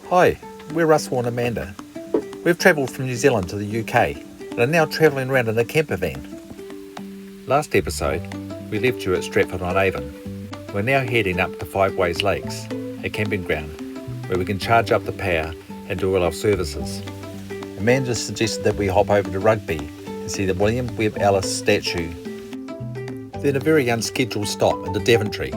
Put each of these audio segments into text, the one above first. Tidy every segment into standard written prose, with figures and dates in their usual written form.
Hi, we're Russell and Amanda. We've travelled from New Zealand to the UK and are now travelling around in a campervan. Last episode, we left you at Stratford-on-Avon. We're now heading up to Fiveways Lakes, a camping ground where we can charge up the power and do all our services. Amanda suggested that we hop over to Rugby and see the William Webb Ellis statue. Then a very unscheduled stop into Daventry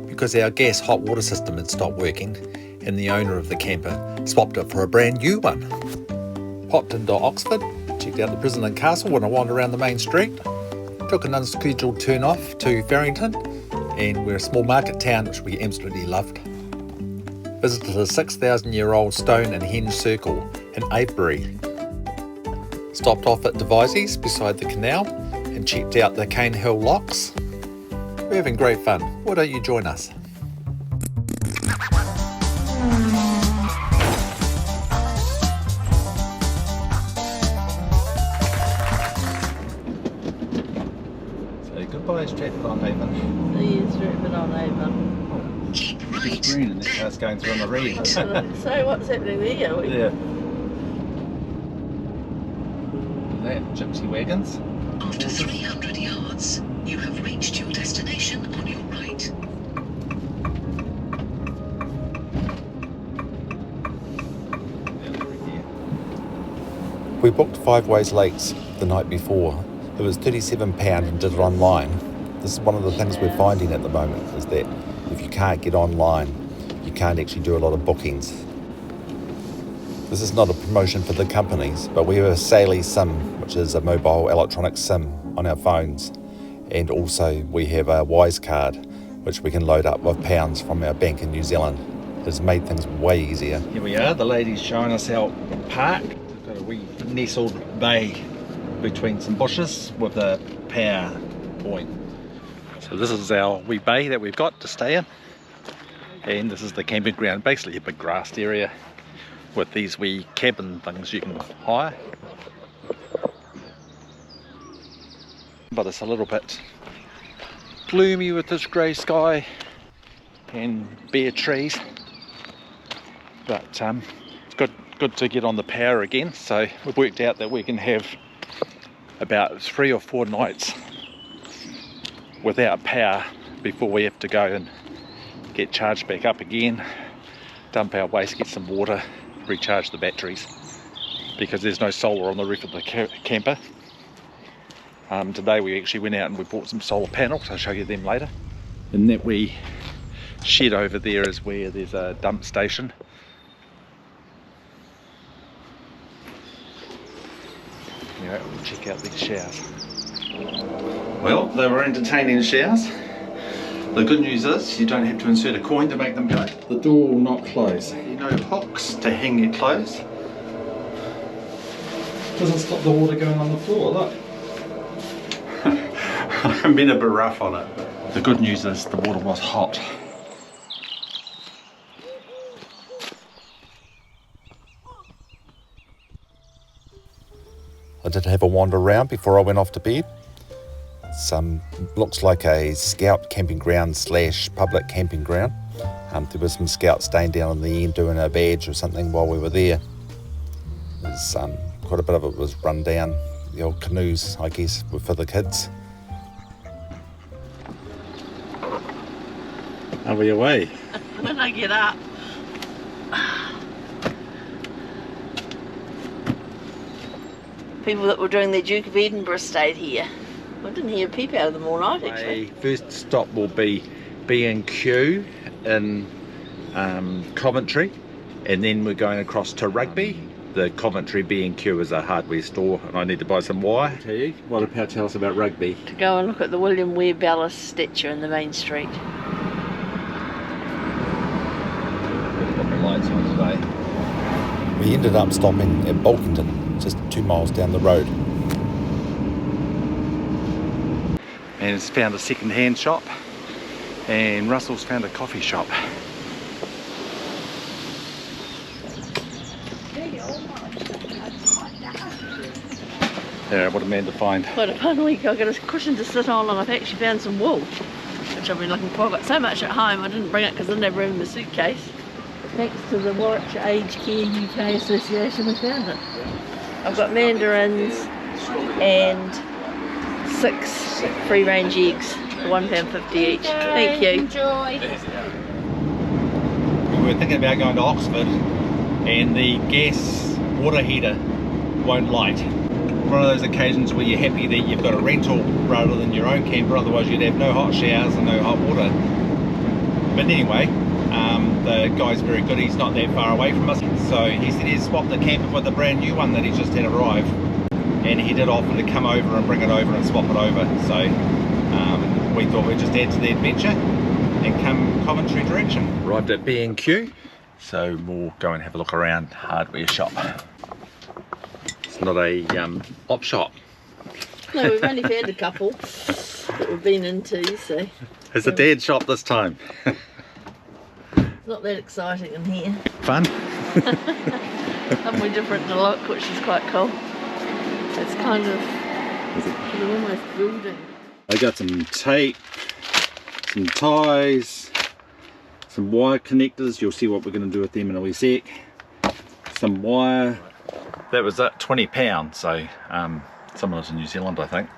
because our gas hot water system had stopped working and the owner of the camper swapped it for a brand new one. Popped into Oxford, checked out the prison and castle when I wandered around the main street, took an unscheduled turn off to Faringdon, and we're a small market town which we absolutely loved. Visited a 6,000-year-old stone and henge circle in Avebury. Stopped off at Devizes beside the canal and checked out the Caen Hill Locks. We're having great fun. Why don't you join us? Goodbye Stratford-on-Avon. Yes, Stratford-on-Avon. Oh, it's green and this car's going through on the red. So what's happening there? Yeah. That, gypsy wagons. After 300 yards, you have reached your destination on your right. We booked Fiveways Lakes the night before. It was £37 and did it online. This is one of the things we're finding at the moment, is that if you can't get online, you can't actually do a lot of bookings. This is not a promotion for the companies, but we have a Saily SIM, which is a mobile electronic SIM on our phones. And also we have a Wise card, which we can load up with pounds from our bank in New Zealand. It's made things way easier. Here we are, the lady's showing us our park. We've got a wee nestled bay between some bushes with a power point. So this is our wee bay that we've got to stay in, and this is the camping ground, basically a big grassed area with these wee cabin things you can hire. But it's a little bit gloomy with this grey sky and bare trees, but it's good to get on the power again. So we've worked out that we can have about 3 or 4 nights without power before we have to go and get charged back up again, dump our waste, get some water, recharge the batteries, because there's no solar on the roof of the camper. Today we actually went out and we bought some solar panels. I'll show you them later. And that wee shed over there is where there's a dump station. Anyway, we'll check out these showers. Well, they were entertaining showers. The good news is you don't have to insert a coin to make them go. The door will not close. You know, hooks to hang it closed. Doesn't stop the water going on the floor, look. I'm being a bit rough on it. The good news is the water was hot. I did have a wander around before I went off to bed. Looks like a scout camping ground / public camping ground. There were some scouts staying down in the end doing a badge or something while we were there. There's quite a bit of it was run down. The old canoes, I guess, were for the kids. Are we away? When I get up. People that were doing their Duke of Edinburgh stayed here. I didn't hear a peep out of them all night, actually. First stop will be B&Q in Coventry, and then we're going across to Rugby. The Coventry B&Q is a hardware store, and I need to buy some wire. What did Pal tell us about Rugby? To go and look at the William Webb Ellis statue in the main street. We've got the lights on today. We ended up stopping at Bulkington, just 2 miles down the road. And it's found a second-hand shop, and Russell's found a coffee shop. Yeah, what did Amanda find? Quite a fun week. I got a cushion to sit on, and I've actually found some wool, which I've been looking for. I've got so much at home, I didn't bring it because I didn't have room in the suitcase. Thanks to the Warwickshire Aged Care UK Association, we found it. I've got mandarins and 6 free-range eggs, £1.50 each. Thank you. Enjoy. We were thinking about going to Oxford, and the gas water heater won't light. One of those occasions where you're happy that you've got a rental rather than your own camper, otherwise you'd have no hot showers and no hot water. But anyway, the guy's very good, he's not that far away from us, so he said he'd swap the camper with a brand new one that he just had arrived, and he did offer to come over and bring it over and swap it over, so we thought we'd just add to the adventure and come Coventry direction. Arrived at B&Q, so we'll go and have a look around hardware shop. It's not a op shop. No, we've only found a couple that we've been into, so It's a dad shop this time. it's not that exciting in here. Fun? Somewhere different to look, which is quite cool. It's kind of, you're almost building. I got some tape, some ties, some wire connectors. You'll see what we're going to do with them in a wee sec. Some wire. That was £20, so some of it's in New Zealand, I think.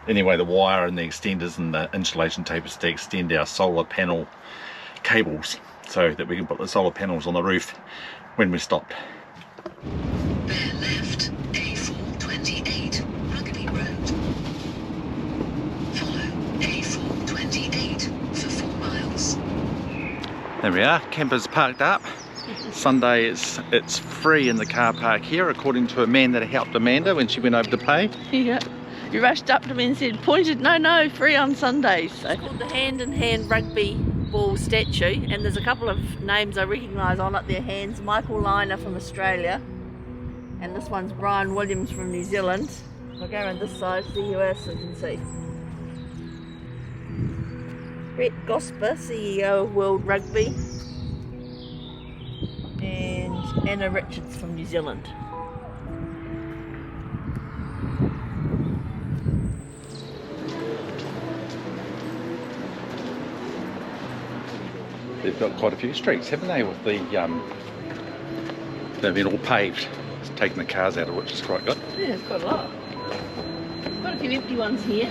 Anyway, the wire and the extenders and the insulation tape is to extend our solar panel cables so that we can put the solar panels on the roof when we're stopped. Bear left, A428, Rugby Road. Follow A428 for 4 miles. There we are, campers parked up. Sunday it's free in the car park here, according to a man that helped Amanda when she went over to pay. Yeah. You rushed up to me and said, no, free on Sundays. So. It's called the Hand in Hand Rugby Ball statue, and there's a couple of names I recognise on it. Their hands, Michael Liner from Australia, and this one's Brian Williams from New Zealand. I'll go around this side, CUS, so you can see. Brett Gosper, CEO of World Rugby, and Anna Richards from New Zealand. They've got quite a few streets, haven't they, with the they've been all paved. It's taken the cars out of, which is quite good. Yeah, it's quite a lot. Quite a few empty ones here.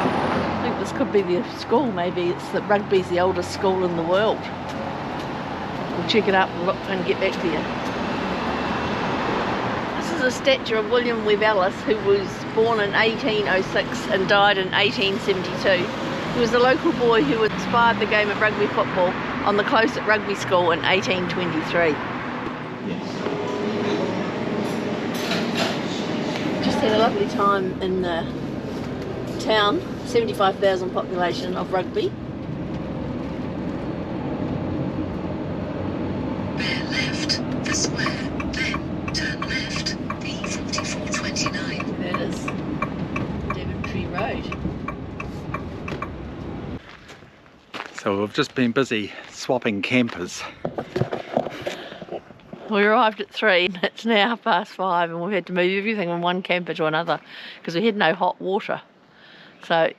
I think this could be the school, maybe. It's that Rugby's the oldest school in the world. We'll check it out and look and get back to you. This is a statue of William Webb Ellis, who was born in 1806 and died in 1872. He was the local boy who inspired the game of rugby football on the close at Rugby School in 1823. Just had a lovely time in the town, 75,000 population of Rugby. Bear left, the square, then turn left, B4429. That is Daventry Road. So we've just been busy swapping campers. We arrived at 3 and it's now 5:30, and we've had to move everything from one camper to another because we had no hot water. So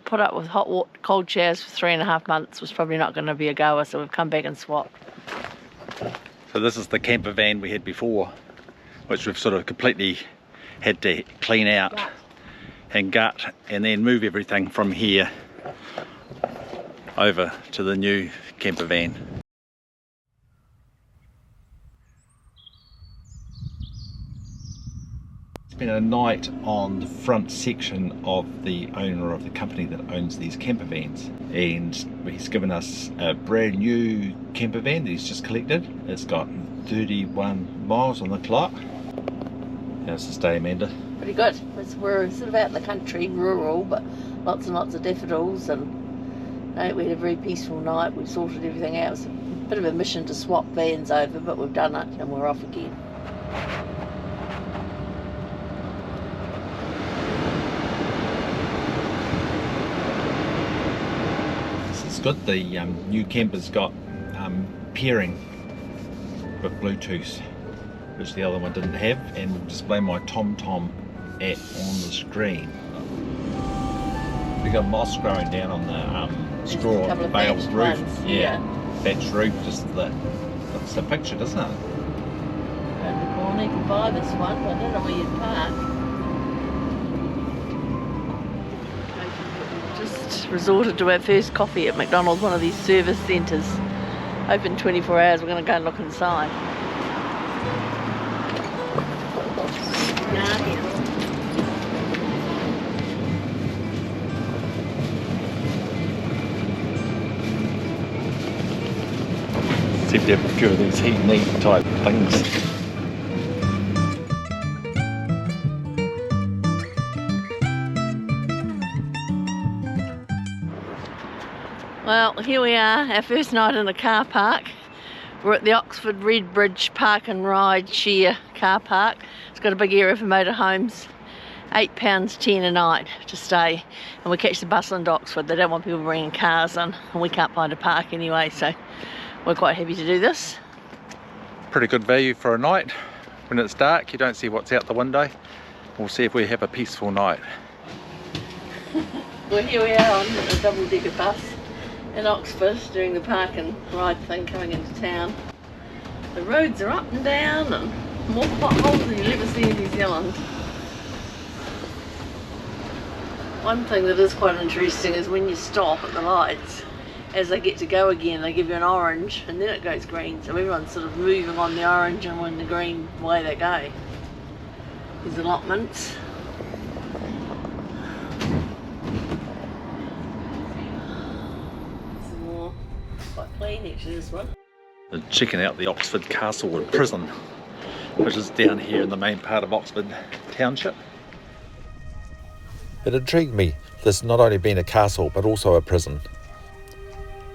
put up with cold showers for 3.5 months was probably not going to be a goer, so we've come back and swapped. So this is the camper van we had before, which we've sort of completely had to clean out and gut, and then move everything from here over to the new camper van. Spent a night on the front section of the owner of the company that owns these camper vans, and he's given us a brand new camper van that he's just collected. It's got 31 miles on the clock. How's this day, Amanda? Pretty good. We're sort of out in the country, rural, but lots and lots of daffodils, and we had a very peaceful night. We've sorted everything out. It was a bit of a mission to swap vans over, but we've done it and we're off again. This is good. The new camper's got pairing with Bluetooth, which the other one didn't have, and we'll display my TomTom app on the screen. We got moss growing down on the straw baled roof. Yeah, thatched roof. Just looks a picture, doesn't it? Around the corner, you can buy this one, but I don't know where you'd park. Just resorted to our first coffee at McDonald's, one of these service centres. Open 24 hours, we're going to go and look inside. Seem to have a few of these heat and eat type things. Well, here we are, our first night in a car park. We're at the Oxford Red Bridge Park and Ride Share car park. It's got a big area for motorhomes. £8.10 a night to stay, and we catch the bus into Oxford. They don't want people bringing cars in, and we can't find a park anyway, so we're quite happy to do this. Pretty good value for a night. When it's dark, you don't see what's out the window. We'll see if we have a peaceful night. Well, here we are on a double-decker bus in Oxford doing the park and ride thing coming into town. The roads are up and down and more potholes than you'll ever see in New Zealand. One thing that is quite interesting is when you stop at the lights, as they get to go again, they give you an orange and then it goes green. So everyone's sort of moving on the orange and when the green, away they go. There's allotments. Some more. Quite clean actually, this one. And checking out the Oxford Castlewood Prison, which is down here in the main part of Oxford Township. It intrigued me, this not only being a castle but also a prison.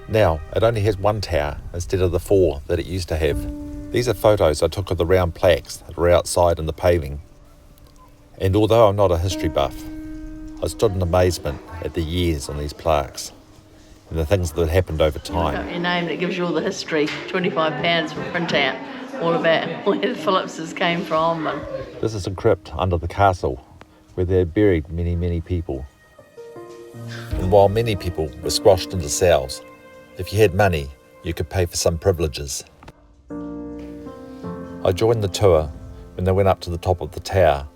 Now, it only has one tower instead of the 4 that it used to have. These are photos I took of the round plaques that were outside in the paving. And although I'm not a history buff, I stood in amazement at the years on these plaques and the things that happened over time. Look up your name, that gives you all the history. £25 for printout, all about where the Phillipses came from. And This is a crypt under the castle where they had buried many, many people. And while many people were squashed into cells, if you had money, you could pay for some privileges. I joined the tour when they went up to the top of the tower.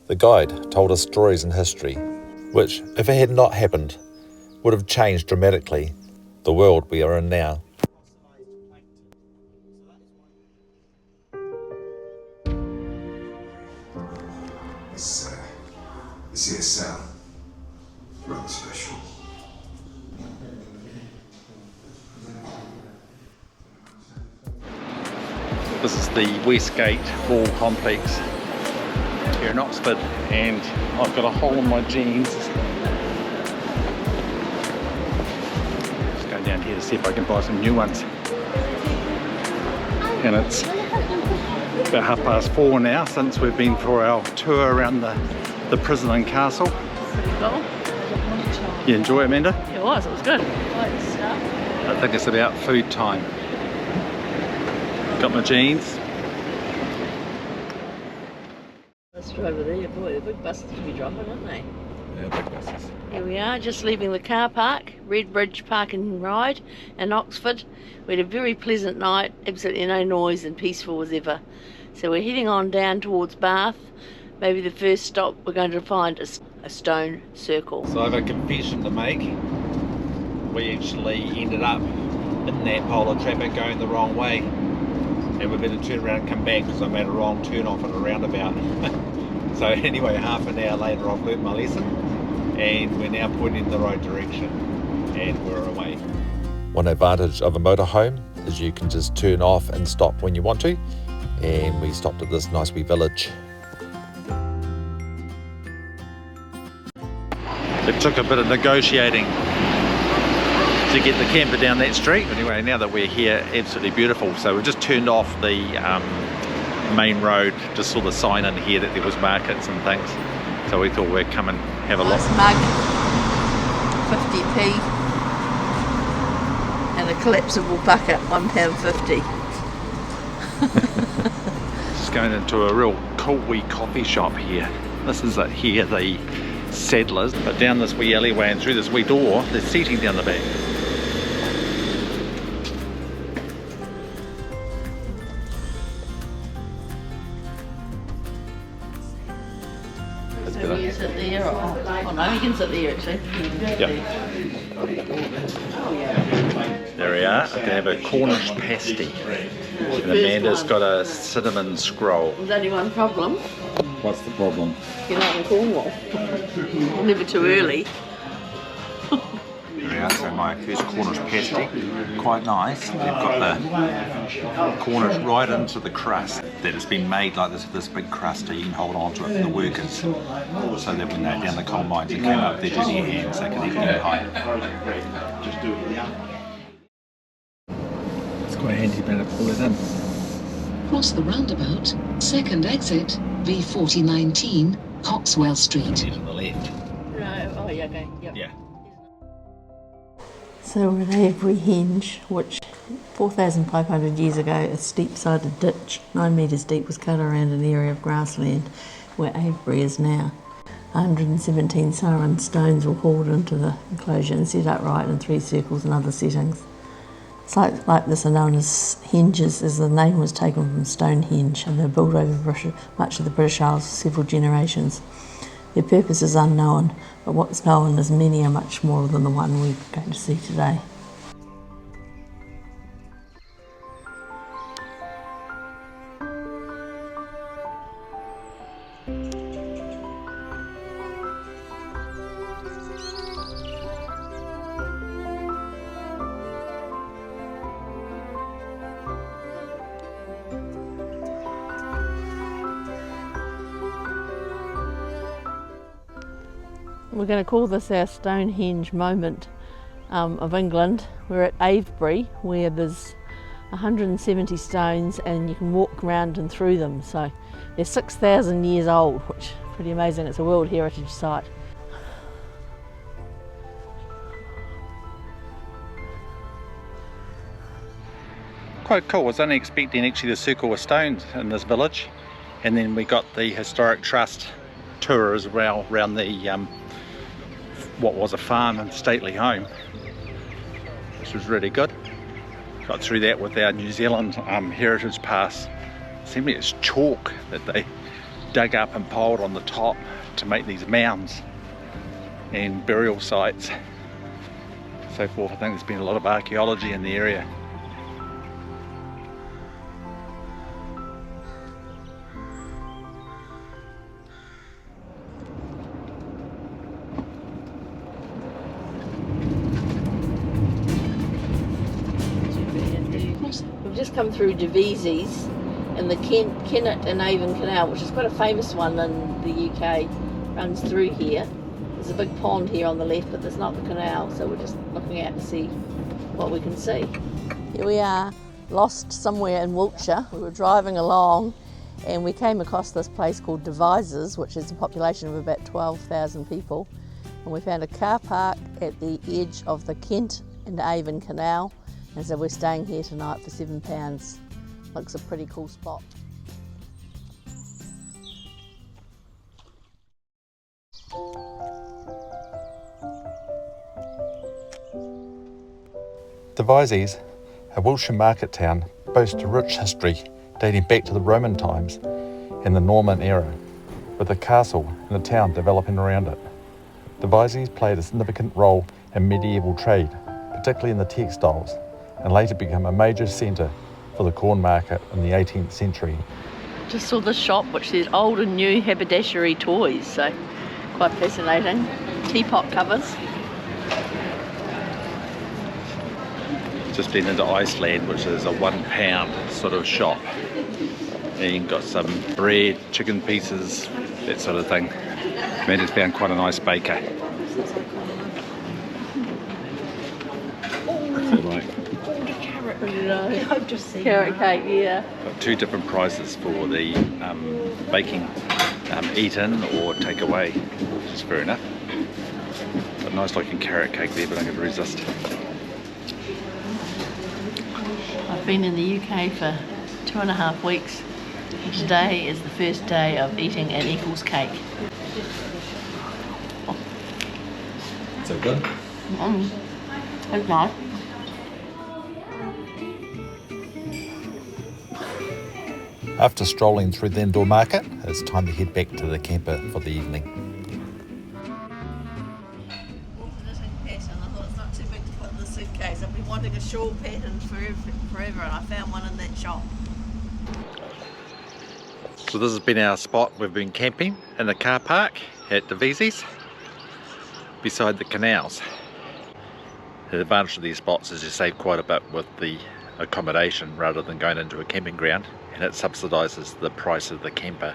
The guide told us stories in history, which, if it had not happened, would have changed dramatically the world we are in now. This here cell, rather special. This is the Westgate Ball Complex here in Oxford, and I've got a hole in my jeans. Just go down here to see if I can buy some new ones. And it's about 4:30 now since we've been for our tour around the prison and castle. cool. You enjoy it, Amanda? It was good. Like stuff. I think it's about food time. Got my jeans. Let's drive over there. Boy, the big buses to be dropping, aren't they? Yeah, big buses. Here we are, just leaving the car park, Red Bridge Park and Ride in Oxford. We had a very pleasant night, absolutely no noise and peaceful as ever. So we're heading on down towards Bath. Maybe the first stop we're going to find is a stone circle. So I have a confession to make. We actually ended up in that pole of traffic going the wrong way. And we better turn around and come back because I made a wrong turn off at a roundabout. So anyway, half an hour later I've learnt my lesson and we're now pointing in the right direction and we're away. One advantage of a motorhome is you can just turn off and stop when you want to, and we stopped at this nice wee village. It took a bit of negotiating to get the camper down that street. Anyway, now that we're here, absolutely beautiful. So we just turned off the main road, just saw the sign in here that there was markets and things. So we thought we'd come and have a look. Nice mug, 50p, and a collapsible bucket, £1.50. Just going into a real cool wee coffee shop here. This is it here, the settlers. But down this wee alleyway and through this wee door, there's seating down the back. So you sit there, or oh no, you can sit there actually. There we are. I can have a Cornish pasty. And Amanda's got a cinnamon scroll. There's only one problem. What's the problem? You're not in Cornwall. Never too early. There we are, so my first Cornish pasty. Quite nice. They've got the Cornish right into the crust. That it's been made like this big crust so you can hold on to it for the workers. So that when they're down the coal mines and came up, they're just your hands, they can eat them high. It's quite handy being able to pull it in. Cross the roundabout, second exit, V4019, Coxwell Street. On the left. No, oh yeah, okay, yep. Yeah. So we're at Avebury Henge, which 4,500 years ago, a steep-sided ditch, 9 metres deep, was cut around an area of grassland where Avebury is now. 117 saron stones were hauled into the enclosure and set upright in 3 circles and other settings. Sites like this are known as henges, as the name was taken from Stonehenge, and they're built over much of the British Isles for several generations. Their purpose is unknown, but what's known is many are much smaller than the one we're going to see today. We're going to call this our Stonehenge moment of England. We're at Avebury, where there's 170 stones and you can walk around and through them. So they're 6,000 years old, which is pretty amazing. It's a World Heritage Site. Quite cool. I was only expecting actually the circle of stones in this village, and then we got the Historic Trust tour as well around the what was a farm and stately home, which was really good. Got through that with our New Zealand Heritage Pass. Simply it's chalk that they dug up and piled on the top to make these mounds and burial sites, so forth. I think there's been a lot of archaeology in the area. We've just come through Devizes and the Kennet and Avon Canal, which is quite a famous one in the UK, runs through here. There's a big pond here on the left, but there's not the canal, so we're just looking out to see what we can see. Here we are, lost somewhere in Wiltshire. We were driving along and we came across this place called Devizes, which is a population of about 12,000 people. And we found a car park at the edge of the Kent and Avon Canal. And so we're staying here tonight for £7. Looks a pretty cool spot. Devizes, a Wiltshire market town, boasts a rich history dating back to the Roman times and the Norman era, with a castle and a town developing around it. Devizes played a significant role in medieval trade, particularly in the textiles, and later became a major centre for the corn market in the 18th century. Just saw this shop which says old and new haberdashery toys, so quite fascinating. Teapot covers. Just been into Iceland, which is a £1 sort of shop. And you've got some bread, chicken pieces, that sort of thing. Amanda's found quite a nice baker. I've just seen carrot cake, yeah. Got 2 different prices for the baking, eat in or take away, which is fair enough. Got a nice looking carrot cake there, but I'm going to resist. I've been in the UK for 2.5 weeks. Today is the first day of eating an Eccles cake. So good. That's nice. After strolling through the indoor market, it's time to head back to the camper for the evening. Pattern. I thought it's not too big to put in the suitcase. I've been wanting a shawl pattern forever, and I found one in that shop. So this has been our spot. We've been camping in the car park at Devizes, beside the canals. The advantage of these spots is you save quite a bit with the accommodation rather than going into a camping ground, and it subsidises the price of the camper.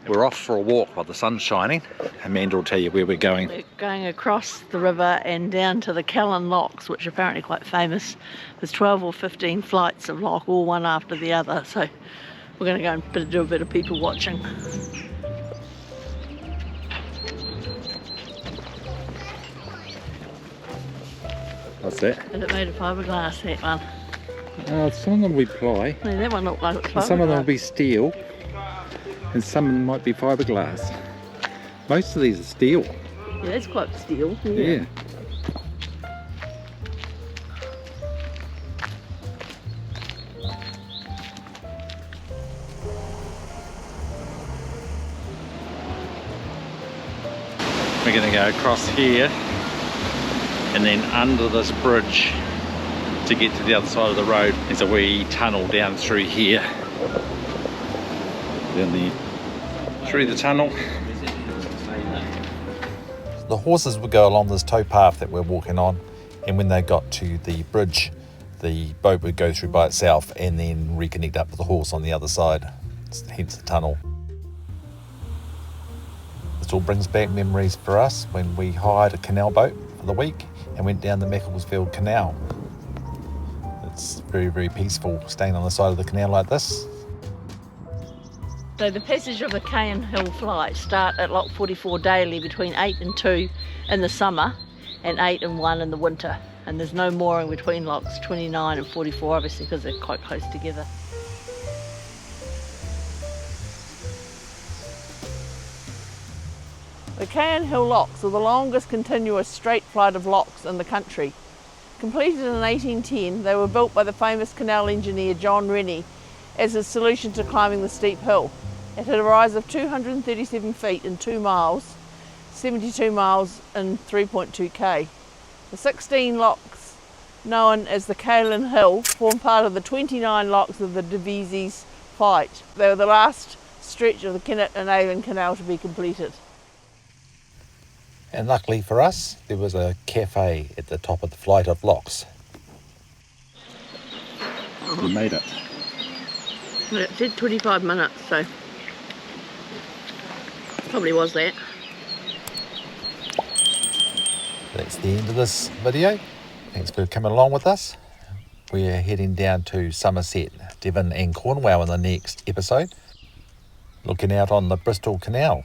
We're off for a walk while the sun's shining. Amanda will tell you where we're going. We're going across the river and down to the Caen Hill Locks, which are apparently quite famous. There's 12 or 15 flights of lock, all one after the other. So we're going to go and do a bit of people watching. What's that? Is it made of fiberglass, that one? Some of them will be ply, No, that one looked like it's and some of them will fiberglass. be steel, and some of them might be fiberglass. Most of these are steel. Yeah, that's quite steel. Yeah. We're going to go across here and then under this bridge to get to the other side of the road. There's a wee tunnel down through here. Through the tunnel. The horses would go along this tow path that we're walking on, and when they got to the bridge, the boat would go through by itself and then reconnect up with the horse on the other side, hence the tunnel. This all brings back memories for us when we hired a canal boat for the week and went down the Macclesfield Canal. It's very, very peaceful staying on the side of the canal like this. So the passage of the Caen Hill flight start at Lock 44 daily between 8 and 2 in the summer and 8 and 1 in the winter. And there's no mooring between locks 29 and 44, obviously, because they're quite close together. The Caen Hill Locks are the longest continuous straight flight of locks in the country. Completed in 1810, they were built by the famous canal engineer John Rennie as a solution to climbing the steep hill. It had a rise of 237 feet in 2 miles, 72 miles in 3.2k. The 16 locks, known as the Caen Hill, form part of the 29 locks of the Devizes flight. They were the last stretch of the Kennet and Avon Canal to be completed. And luckily for us, there was a cafe at the top of the flight of locks. We made it. It said 25 minutes, so probably was that. That's the end of this video. Thanks for coming along with us. We're heading down to Somerset, Devon and Cornwall in the next episode, looking out on the Bristol Canal.